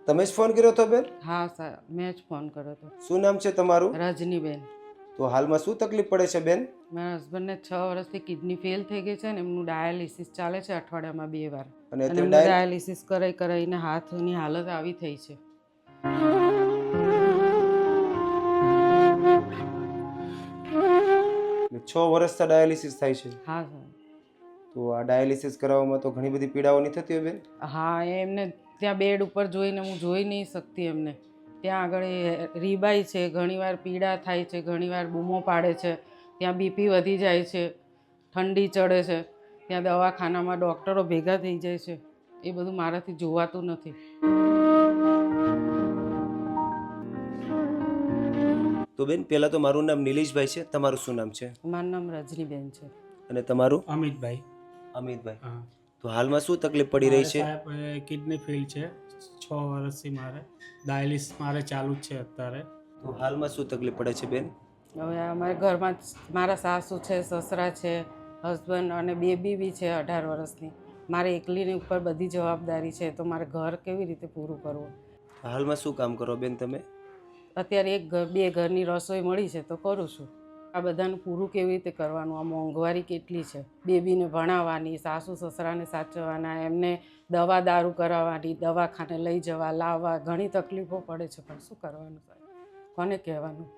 તમે જ ફોન કર્યો હતો બેન? હા સર, મેં જ ફોન કર્યો હતો. શું નામ છે તમારું? રજનીબેન. તો હાલમાં શું તકલીફ પડે છે બેન? મારા હસબન્ડને 6 વર્ષથી કિડની ફેલ થઈ ગઈ છે ને એમનું ડાયાલિસિસ ચાલે છે અઠવાડિયામાં 2 વાર. અને અને તે એમનું ડાયાલિસિસ કરાઈને હાથની હાલત આવી થઈ છે. 6 વર્ષથી ડાયાલિસિસ થાય છે. હા સર. તો આ ડાયાલિસિસ કરાવવામાં તો ઘણી બધી પીડાઓ નહીં થતી હોય બેન? હા, એમને ત્યાં બેડ ઉપર જોઈને હું જોઈ નહીં શકતી એમને. ત્યાં આગળ એ રીબાઈ છે, ઘણીવાર પીડા થાય છે, ઘણીવાર બૂમો પાડે છે, ત્યાં બીપી વધી જાય છે, ઠંડી ચડે છે, ત્યાં દવાખાનામાં ડૉક્ટરો ભેગા થઈ જાય છે. એ બધું મારાથી જોવાતું નથી. તો બેન પહેલાં તો મારું નામ નિલેશભાઈ છે. તમારું શું નામ છે? મારું નામ રજનીબેન છે. અને તમારું? અમિતભાઈ. અમિતભાઈ. હા. તો હાલમાં શું તકલીફ પડી રહી છે? સાહેબ કિડની ફેલ છે 6 વર્ષથી. મારે ડાયાલિસિસ મારે ચાલુ જ છે અત્યારે. તો હાલમાં શું તકલીફ પડે છે બેન? હવે અમારા ઘરમાં મારા સાસુ છે, સસરા છે, હસબન્ડ અને બેબી બી છે 18 વર્ષની. મારે એકલીની ઉપર બધી જવાબદારી છે, તો મારે ઘર કેવી રીતે પૂરું કરવું? હાલમાં શું કામ કરો બેન તમે? અત્યારે એક ઘર 2 ઘરની રસોઈ મળી છે તો કરું છું. આ બધાનું પૂરું કેવી રીતે કરવાનું? આ મોંઘવારી કેટલી છે, બેબીને ભણાવવાની, સાસુ સસરાને સાચવવાના, એમને દવા દારૂ કરાવવાની, દવાખાને લઈ જવા લાવવા, ઘણી તકલીફો પડે છે. પણ શું કરવાનું સાહેબ? કોને કહેવાનું?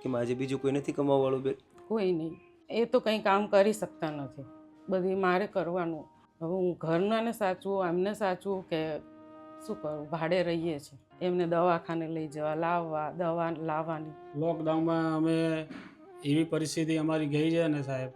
કે આજે બીજું કોઈ નથી કમાવાવાળું બેન? કોઈ નહીં. એ તો કંઈ કામ કરી શકતા નથી, બધી મારે કરવાનું. હવે હું ઘરનાને સાચવું, એમને સાચવું કે શું કરું? ભાડે રહીએ છીએ, એમને દવાખાને લઈ જવા લાવવા, દવા લાવવાની. લોકડાઉનમાં અમે એવી પરિસ્થિતિ અમારી ગઈ છે ને સાહેબ,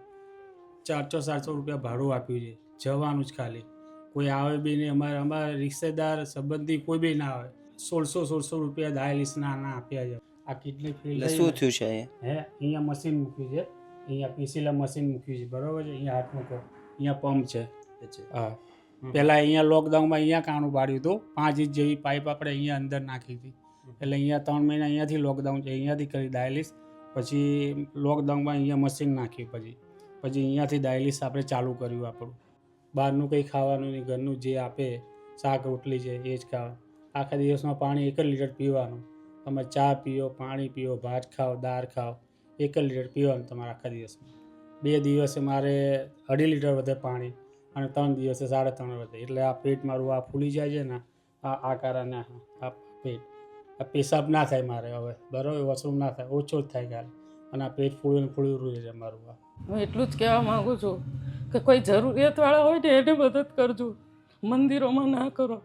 400-700 રૂપિયા ભાડું આપ્યું છે, જવાનું જ ખાલી. કોઈ આવે બી નહીં, અમારા રિશ્તેદાર સંબંધી કોઈ બી ના આવે. 1600 રૂપિયા ડાયાલિસિસના ના આપ્યા છે. આ કિડની ફેલ એટલે શું થયું છે અહીંયા? અહીંયા મશીન મૂક્યું છે, અહીંયા પીસીલા મશીન મૂક્યું છે, બરાબર છે. અહીંયા હાથ મૂકો, અહીંયા પંપ છે. હા, પહેલાં અહીંયા લોકડાઉનમાં અહીંયા કાણું પાડ્યું હતું, 5 ઇંચ જેવી પાઇપ આપણે અહીંયા અંદર નાખી હતી. એટલે અહીંયા 3 મહિના અહીંયાથી લોકડાઉન છે, અહીંયાથી કરી ડાયાલિસ. પછી લોકડાઉનમાં અહીંયા મશીન નાખ્યું, પછી અહીંયાથી ડાયાલિસ આપણે ચાલુ કર્યું. આપણું બહારનું કંઈ ખાવાનું નહીં, ઘરનું જે આપે શાક રોટલી છે એ જ ખાવાનું. આખા દિવસમાં પાણી 1 લીટર પીવાનું. તમે ચા પીઓ, પાણી પીઓ, ભાત ખાઓ, દાળ ખાઓ, 1 લીટર પીવાનું તમારે આખા દિવસમાં. 2 દિવસે મારે 2.5 લીટર વધે પાણી અને 3 દિવસે 3.5 વધે. એટલે આ પેટ મારું આ ફૂલી જાય છે ને, આ કારણે આ પેટ આ પેશાબ ના થાય મારે હવે, બરાબર, વોશરૂમ ના થાય, ઓછો જ થાય ખાલી. અને આ પેટ ફૂલું રહે છે મારું. હું એટલું જ કહેવા માગું છું કે કોઈ જરૂરિયાતવાળા હોય ને એને મદદ કરજો, મંદિરોમાં ના કરો.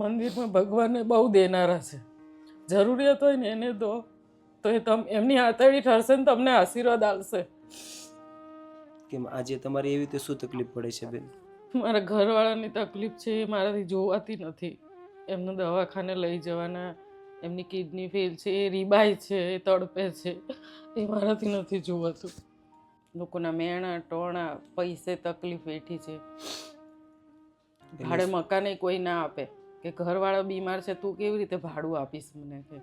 મંદિરમાં ભગવાનને બહુ દેનારા છે, જરૂરિયાત હોય ને એને દો તો એ એમની હાથેળી ઠરશે ને તમને આશીર્વાદ આપશે. કેમ આજે તમારી એવી રીતે શું તકલીફ પડે છે બેન? મારા ઘરવાળાની તકલીફ છે એ મારાથી જોવાતી નથી. એમને દવાખાને લઈ જવાના, એમની કિડની ફેલ છે, એ રીબાઈ છે, એ તડપે છે, એ મારાથી નથી જોવાતું. લોકોના મેણા ટોણા પૈસે તકલીફ વેઠી છે. ભાડે મકાને કોઈ ના આપે કે ઘરવાળા બીમાર છે તું કેવી રીતે ભાડું આપીશ મને કે.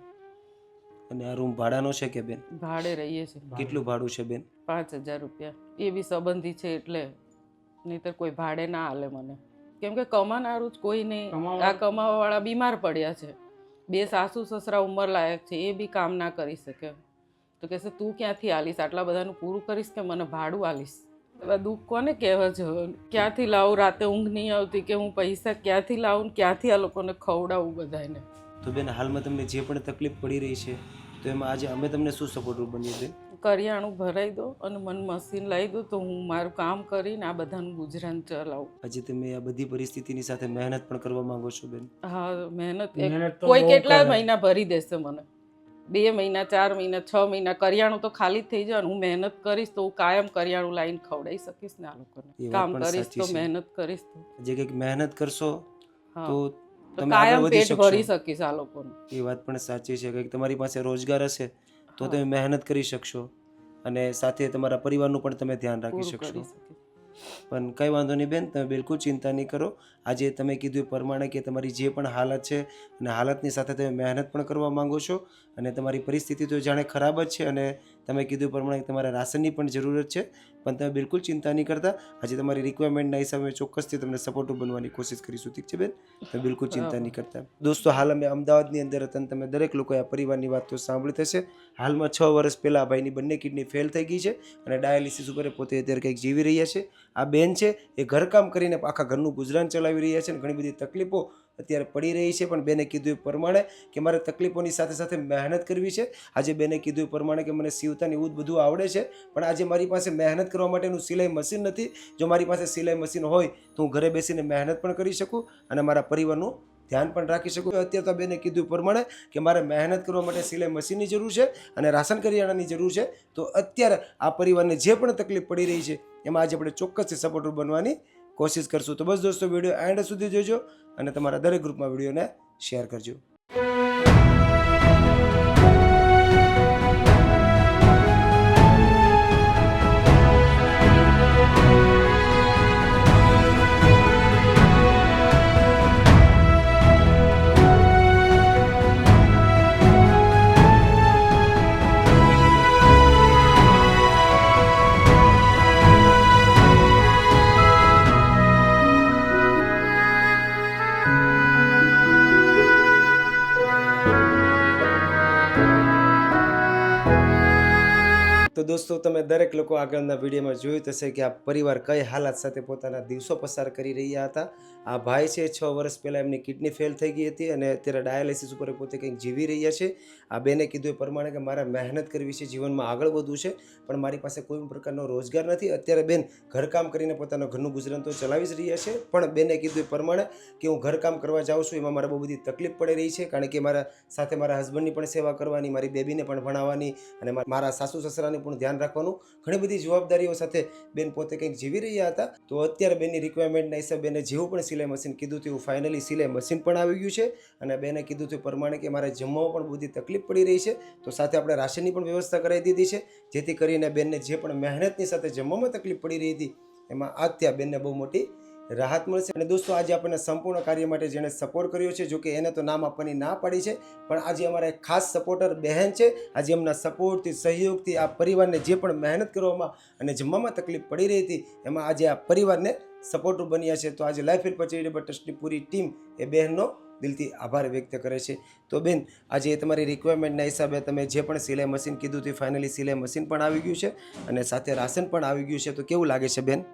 અને આ રૂમ ભાડાનો છે કે બેન? ભાડે રહીએ છીએ. કેટલું ભાડું છે બેન? 5000 રૂપિયા. એ બી સંબંધી છે એટલે, નહીંતર કોઈ ભાડે ના હાલે મને. કેમ કે કમાનારું જ કોઈ નહીં. આ કમાવાવાળા બીમાર પડ્યા છે, 2 સાસુ સસરા ઉંમર લાયક છે, એ બી કામ ના કરી શકે. તો કહેશે તું ક્યાંથી આલીશ, આટલા બધાનું પૂરું કરીશ કે મને ભાડું આલીશ? એવા દુઃખ કોને કહેવા છે? ક્યાંથી લાવું? રાતે ઊંઘ નહીં આવતી કે હું પૈસા ક્યાંથી લાવું, ક્યાંથી આ લોકોને ખવડાવું બધાને. તો બેન હાલમાં તમને જે પણ તકલીફ પડી રહી છે તો એમાં આજે અમે તમને શું સપોર્ટરૂપ બનીએ બેન? કરિયાણું ભરાઈ દો અને મને મશીન લાવી દો તો હું મારું કામ કરીને આ બધાનું ગુજરાન ચલાવું. આજે તમે આ બધી પરિસ્થિતિની સાથે મહેનત પણ કરવા માંગો છો બેન? હા, મહેનત મહેનત તો કોઈ બહુ કેટલા કરે. મહિના ભરી દેશે મને? 2 મહિના, 4 મહિના, 6 મહિના કરિયાણું તો ખાલી જ થઈ જાય. હું મહેનત કરીશ તો હું કાયમ કરિયાણું લાવીને ખવડાવી શકીશ ને આ લોકોને. એ વાત કામ પણ કરીશ સાચી તો છે. મહેનત કરીશ તો જે કંઈક મહેનત કરશો હા, તો તો તમે આગળ કાયમ વધી પેટ ભરી શકશો. શકીશ આ લોકોને. એ વાત પણ સાચી છે. કંઈક તમારી પાસે રોજગાર હશે તો તમે મહેનત કરી શકશો અને સાથે તમારા પરિવારનું પણ તમે ધ્યાન રાખી પૂરું શકશો. કરી શકીશ. પણ કંઈ વાંધો નહીં બેન, તમે બિલકુલ ચિંતા નહીં કરો. આજે તમે કીધું એ પ્રમાણે કે તમારી જે પણ હાલત છે અને હાલતની સાથે તમે મહેનત પણ કરવા માંગો છો અને તમારી પરિસ્થિતિ તો જાણે ખરાબ જ છે અને તમે કીધું એ પ્રમાણે તમારે રાશનની પણ જરૂરત છે, પણ તમે બિલકુલ ચિંતા નહીં કરતા. આજે તમારી રિક્વાયરમેન્ટના હિસાબે ચોક્કસથી તમને સપોર્ટિવ બનવાની કોશિશ કરીશું. ઠીક છે બેન, તમે બિલકુલ ચિંતા નહીં કરતા. દોસ્તો, હાલ અમે અમદાવાદની અંદર હતા અને તમે દરેક લોકોએ આ પરિવારની વાત તો સાંભળી થશે. હાલમાં 6 વર્ષ પહેલાં ભાઈની બંને કિડની ફેલ થઈ ગઈ છે અને ડાયાલિસિસ ઉપર પોતે અત્યારે કંઈક જીવી રહ્યા છે. આ બેન છે એ ઘરકામ કરીને આખા ઘરનું ગુજરાન ચલાવી રહ્યા છે અને ઘણી બધી તકલીફો અત્યારે પડી રહી છે. પણ બેને કીધું એ પ્રમાણે કે મારે તકલીફોની સાથે સાથે મહેનત કરવી છે. આજે બેને કીધું એ પ્રમાણે કે મને સીવતાની એવું બધું આવડે છે, પણ આજે મારી પાસે મહેનત કરવા માટેનું સિલાઈ મશીન નથી. જો મારી પાસે સિલાઈ મશીન હોય તો હું ઘરે બેસીને મહેનત પણ કરી શકું અને મારા પરિવારનું ધ્યાન પણ રાખી શકું. અત્યારે તો બેને કીધું પ્રમાણે કે મારે મહેનત કરવા માટે સિલાઈ મશીનની જરૂર છે અને રાશન કરિયાણાની જરૂર છે. તો અત્યારે આ પરિવારને જે પણ તકલીફ પડી રહી છે એમાં આજે આપણે ચોક્કસથી સપોર્ટર બનવાની કોશિશ કરશું. તો બસ દોસ્તો, વિડીયો એન્ડ સુધી જોજો અને તમારા દરેક ગ્રુપમાં વિડીયોને શેર કરજો. તો દોસ્તો, તમે દરેક લોકો આગળના વિડીયોમાં જોયું હશે કે આ પરિવાર કઈ હાલાત સાથે પોતાના દિવસો પસાર કરી રહ્યા હતા. આ ભાઈ છે 6 વર્ષ પહેલાં એમની કિડની ફેલ થઈ ગઈ હતી અને અત્યારે ડાયાલિસિસ ઉપર પોતે કંઈક જીવી રહ્યા છે. આ બેને કીધું એ પ્રમાણે કે મારે મહેનત કરવી છે, જીવનમાં આગળ વધવું છે, પણ મારી પાસે કોઈ પ્રકારનો રોજગાર નથી. અત્યારે બેન ઘરકામ કરીને પોતાનું ઘરનું ગુજરાન તો ચલાવી જ રહ્યા છે, પણ બેને કીધું એ પ્રમાણે કે હું ઘરકામ કરવા જાઉં છું એમાં મારે બહુ બધી તકલીફ પડી રહી છે, કારણ કે મારા સાથે મારા હસબન્ડની પણ સેવા કરવાની, મારી બેબીને પણ ભણાવવાની અને મારા સાસુ સસરાની પણ ધ્યાન રાખવાનું, ઘણી બધી જવાબદારીઓ સાથે બેન પોતે કંઈક જીવી રહ્યા હતા. તો અત્યારે બેનની રિક્વાયરમેન્ટના હિસાબે બેને જેવું પણ સિલાઈ મશીન કીધું હતું ફાઇનલી સિલાઈ મશીન પણ આવી ગયું છે અને બેને કીધું હતું પ્રમાણે કે મારે જમવામાં પણ બધી તકલીફ પડી રહી છે. તો સાથે આપણે રાશનની પણ વ્યવસ્થા કરાવી દીધી છે, જેથી કરીને બેનને જે પણ મહેનતની સાથે જમવામાં તકલીફ પડી રહી હતી એમાં અત્યારે બેનને બહુ મોટી રાહત મળશે. અને દોસ્તો, આજે આપણને સંપૂર્ણ કાર્ય માટે જેણે સપોર્ટ કર્યો છે, જો કે એને તો નામ આપવાની ના પાડી છે, પણ આજે અમારા એક ખાસ સપોર્ટર બહેન છે. આજે એમના સપોર્ટથી, સહયોગથી આ પરિવારને જે પણ મહેનત કરવામાં અને જમવામાં તકલીફ પડી રહી હતી એમાં આજે આ પરિવારને સપોર્ટર બન્યા છે. તો આજે લાઈફ હેલ્પ ચેરિટેબલ ટ્રસ્ટની પૂરી ટીમ એ બહેનનો દિલથી આભાર વ્યક્ત કરે છે. તો બેન, આજે તમારી રિક્વાયરમેન્ટના હિસાબે તમે જે પણ સિલાઈ મશીન કીધું હતું ફાઇનલી સિલાઈ મશીન પણ આવી ગયું છે અને સાથે રાશન પણ આવી ગયું છે. તો કેવું લાગે છે બેન?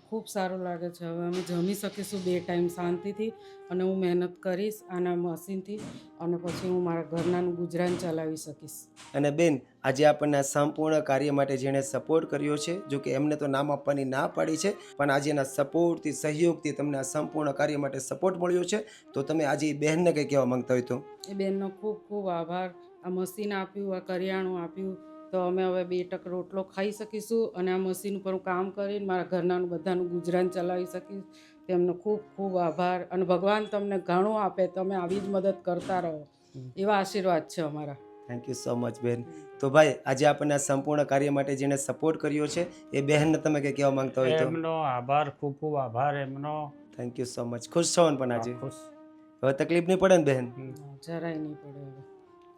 ખૂબ સારું લાગે છે. હવે અમે જમી શકીશું 2 ટાઈમ શાંતિથી અને હું મહેનત કરીશ આના મશીનથી અને પછી હું મારા ઘરનાનું ગુજરાન ચલાવી શકીશ. અને બેન, આજે આપણને આ સંપૂર્ણ કાર્ય માટે જેણે સપોર્ટ કર્યો છે, જો કે એમને તો નામ આપવાની ના પાડી છે, પણ આજે એના સપોર્ટથી, સહયોગથી તમને આ સંપૂર્ણ કાર્ય માટે સપોર્ટ મળ્યો છે. તો તમે આજે એ બહેનને કંઈ કહેવા માંગતા હોય તો? એ બહેનનો ખૂબ ખૂબ આભાર. આ મશીન આપ્યું, આ કરિયાણું આપ્યું, તો અમે હવે 2 ટક રોટલો ખાઈ શકીશું અને આ મશીન ઉપર હું કામ કરીને મારા ઘરનાનું બધાનું ગુજરાન ચલાવી શકીશ. તેમનો ખૂબ ખૂબ આભાર અને ભગવાન તમને ઘણું આપે. તમે આવી જ મદદ કરતા રહો, એવા આશીર્વાદ છે અમારા. થેન્ક યુ સો મચ બેન. તો ભાઈ, આજે આપણને આ સંપૂર્ણ કાર્ય માટે જેણે સપોર્ટ કર્યો છે એ બહેનને તમે કંઈ કહેવા માંગતા હોય તો? એમનો આભાર, ખૂબ ખૂબ આભાર એમનો. Thank you so much. ખુશ છો ને પણ આજે? ખુશ. હવે તકલીફ નહીં પડે ને બહેન? જરાય નહીં પડે. હવે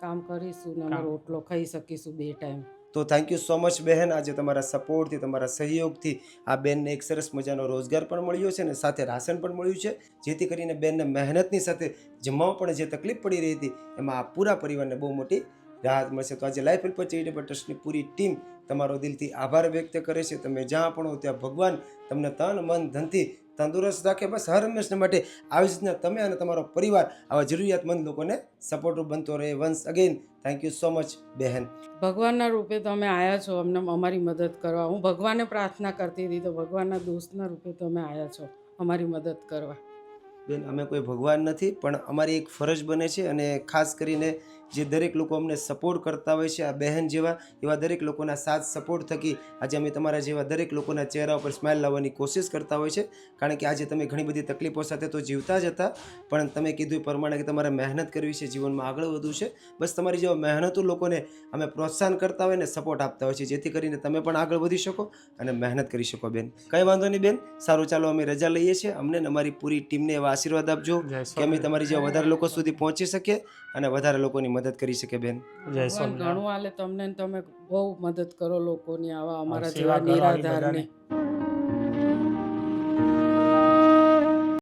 કામ કરીશું ને અમે રોટલો ખાઈ શકીશું 2 ટાઈમ. તો થેન્ક યુ સો મચ બહેન. આજે તમારા સપોર્ટથી, તમારા સહયોગથી આ બેનને એક સરસ મજાનો રોજગાર પણ મળ્યો છે અને સાથે રાશન પણ મળ્યું છે, જેથી કરીને બેનને મહેનતની સાથે જમવામાં પણ જે તકલીફ પડી રહી હતી એમાં આ પૂરા પરિવારને બહુ મોટી રાહત મળશે. તો આજે લાઈફ હેલ્પ ચેરિટેબલ ટ્રસ્ટની પૂરી ટીમ તમારો દિલથી આભાર વ્યક્ત કરે છે. તમે જ્યાં પણ હો ત્યાં ભગવાન તમને તન, મન, ધનથી તંદુરસ્ત રાખે. બસ હર હંમેશને માટે આવી રીતના તમે અને તમારો પરિવાર આવા જરૂરિયાતમંદ લોકોને સપોર્ટ બનતો રહે. Once again thank you so much બહેન. ભગવાનના રૂપે તમે આવ્યા છો અમને અમારી મદદ કરવા. હું ભગવાનને પ્રાર્થના કરતી હતી, તો ભગવાનના દોસ્તના રૂપે તમે આવ્યા છો અમારી મદદ કરવા. બેન, અમે કોઈ ભગવાન નથી, પણ અમારી એક ફરજ બને છે અને ખાસ કરીને જે દરેક લોકો અમને સપોર્ટ કરતા હોય છે, આ બહેન જેવા એવા દરેક લોકોના સાથ સપોર્ટ થકી આજે અમે તમારા જેવા દરેક લોકોના ચહેરા ઉપર સ્માઇલ લાવવાની કોશિશ કરતા હોય છે. કારણ કે આજે તમે ઘણી બધી તકલીફો સાથે તો જીવતા જ હતા, પણ તમે કીધું એ પ્રમાણે કે તમારે મહેનત કરવી છે, જીવનમાં આગળ વધવું છે. બસ તમારી જેવા મહેનતુ લોકોને અમે પ્રોત્સાહન કરતા હોય ને સપોર્ટ આપતા હોય છે, જેથી કરીને તમે પણ આગળ વધી શકો અને મહેનત કરી શકો. બેન, કંઈ વાંધો નહીં બેન. સારું, ચાલો અમે રજા લઈએ છીએ. અમને અમારી પૂરી ટીમને એવા આશીર્વાદ આપજો કે અમે તમારી જેવા વધારે લોકો સુધી પહોંચી શકીએ અને વધારે લોકોની મદદ કરી શકે બેન? જય ભગવાન સ્વામિનારાયણ. ઘણું આલે તમને ને તમે બહુ મદદ કરો લોકોની આવા અમારા સેવા જેવા કરો આવી નિરાધારને. બધાને.